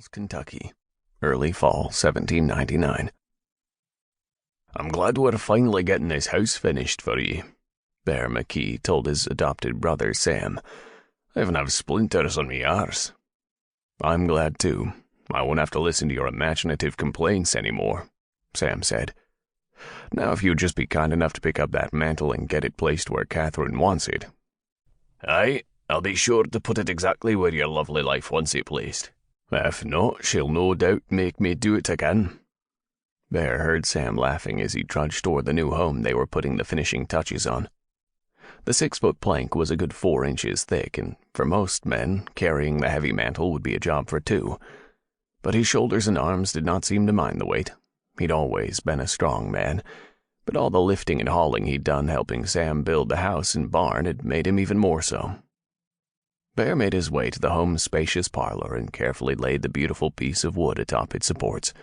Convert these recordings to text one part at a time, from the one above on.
Falls, Kentucky, early fall 1799. "I'm glad we're finally getting this house finished for ye," Bear MacKee told his adopted brother Sam. "I haven't have splinters on me arse." "I'm glad too. I won't have to listen to your imaginative complaints anymore," Sam said. "Now if you'd just be kind enough to pick up that mantle and get it placed where Catherine wants it." "Aye, I'll be sure to put it exactly where your lovely life wants it placed. If not, she'll no doubt make me do it again." Bear heard Sam laughing as he trudged toward the new home they were putting the finishing touches on. The 6-foot plank was a good 4 inches thick, and for most men, carrying the heavy mantle would be a job for 2. But his shoulders and arms did not seem to mind the weight. He'd always been a strong man, but all the lifting and hauling he'd done helping Sam build the house and barn had made him even more so. Bear made his way to the home's spacious parlor and carefully laid the beautiful piece of wood atop its supports.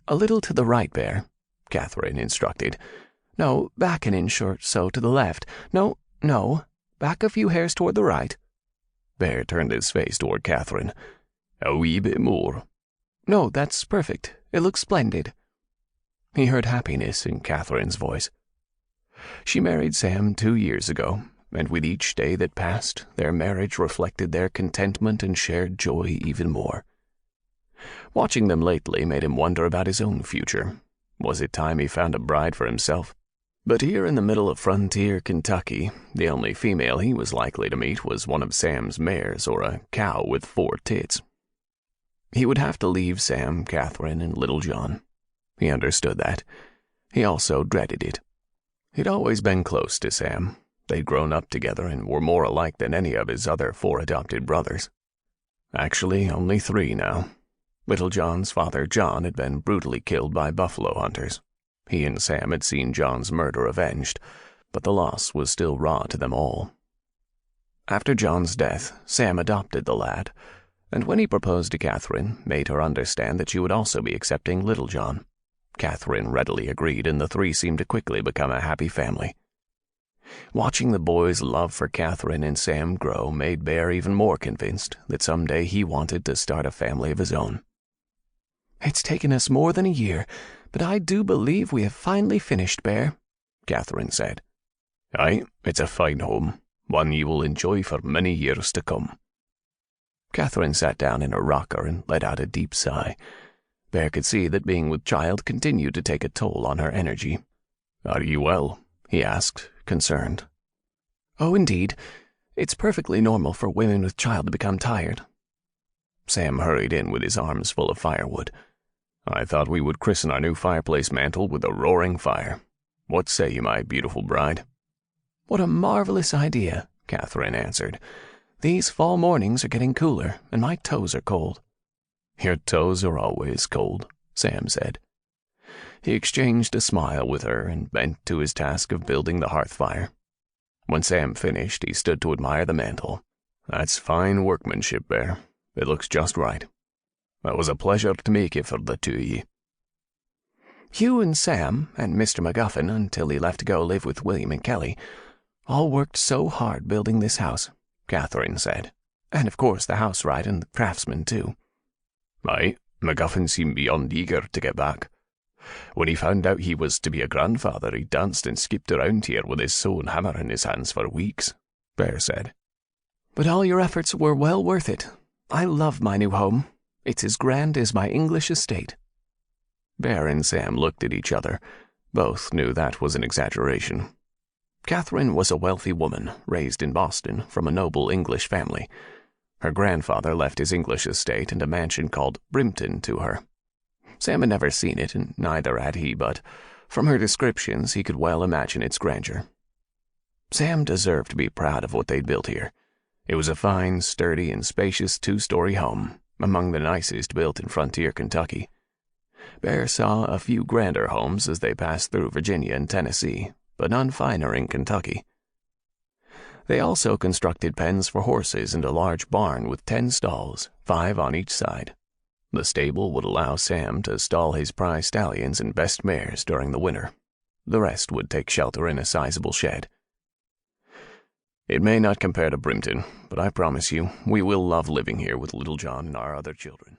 "A little to the right, Bear," Catherine instructed. "No, back an inch or so to the left. No, back a few hairs toward the right." Bear turned his face toward Catherine. "A wee bit more." "No, that's perfect. It looks splendid." He heard happiness in Catherine's voice. She married Sam 2 years ago, and with each day that passed, their marriage reflected their contentment and shared joy even more. Watching them lately made him wonder about his own future. Was it time he found a bride for himself? But here in the middle of frontier Kentucky, the only female he was likely to meet was one of Sam's mares or a cow with 4 tits. He would have to leave Sam, Catherine, and Little John. He understood that. He also dreaded it. He'd always been close to Sam. They'd grown up together and were more alike than any of his other 4 adopted brothers. Actually, only 3 now. Little John's father, John, had been brutally killed by buffalo hunters. He and Sam had seen John's murder avenged, but the loss was still raw to them all. After John's death, Sam adopted the lad, and when he proposed to Catherine, made her understand that she would also be accepting Little John. Catherine readily agreed, and the 3 seemed to quickly become a happy family. Watching the boy's love for Catherine and Sam grow made Bear even more convinced that someday he wanted to start a family of his own. "It's taken us more than a year, but I do believe we have finally finished, Bear," Catherine said. "Aye, it's a fine home, one you will enjoy for many years to come." Catherine sat down in her rocker and let out a deep sigh. Bear could see that being with child continued to take a toll on her energy. "Are you well?" he asked, concerned. "Oh, indeed. It's perfectly normal for women with child to become tired." Sam hurried in with his arms full of firewood. "I thought we would christen our new fireplace mantle with a roaring fire. What say you, my beautiful bride?" "What a marvelous idea," Catherine answered. "These fall mornings are getting cooler, and my toes are cold." "Your toes are always cold," Sam said. He exchanged a smile with her and bent to his task of building the hearth fire. When Sam finished, he stood to admire the mantle. "That's fine workmanship, Bear. It looks just right. It was a pleasure to make it for the 2 of ye." "You and Sam, and Mr. McGuffin, until he left to go live with William and Kelly, all worked so hard building this house," Catherine said. "And of course the house right and the craftsmen, too." "Aye, McGuffin seemed beyond eager to get back. When he found out he was to be a grandfather, he danced and skipped around here with his saw and hammer in his hands for weeks," Bear said. "But all your efforts were well worth it. I love my new home. It's as grand as my English estate." Bear and Sam looked at each other. Both knew that was an exaggeration. Catherine was a wealthy woman, raised in Boston, from a noble English family. Her grandfather left his English estate and a mansion called Brimpton to her. Sam had never seen it, and neither had he, but from her descriptions he could well imagine its grandeur. Sam deserved to be proud of what they'd built here. It was a fine, sturdy, and spacious 2-story home, among the nicest built in frontier Kentucky. Bear saw a few grander homes as they passed through Virginia and Tennessee, but none finer in Kentucky. They also constructed pens for horses and a large barn with 10 stalls, 5 on each side. The stable would allow Sam to stall his prize stallions and best mares during the winter. The rest would take shelter in a sizable shed. "It may not compare to Brimpton, but I promise you we will love living here with Little John and our other children."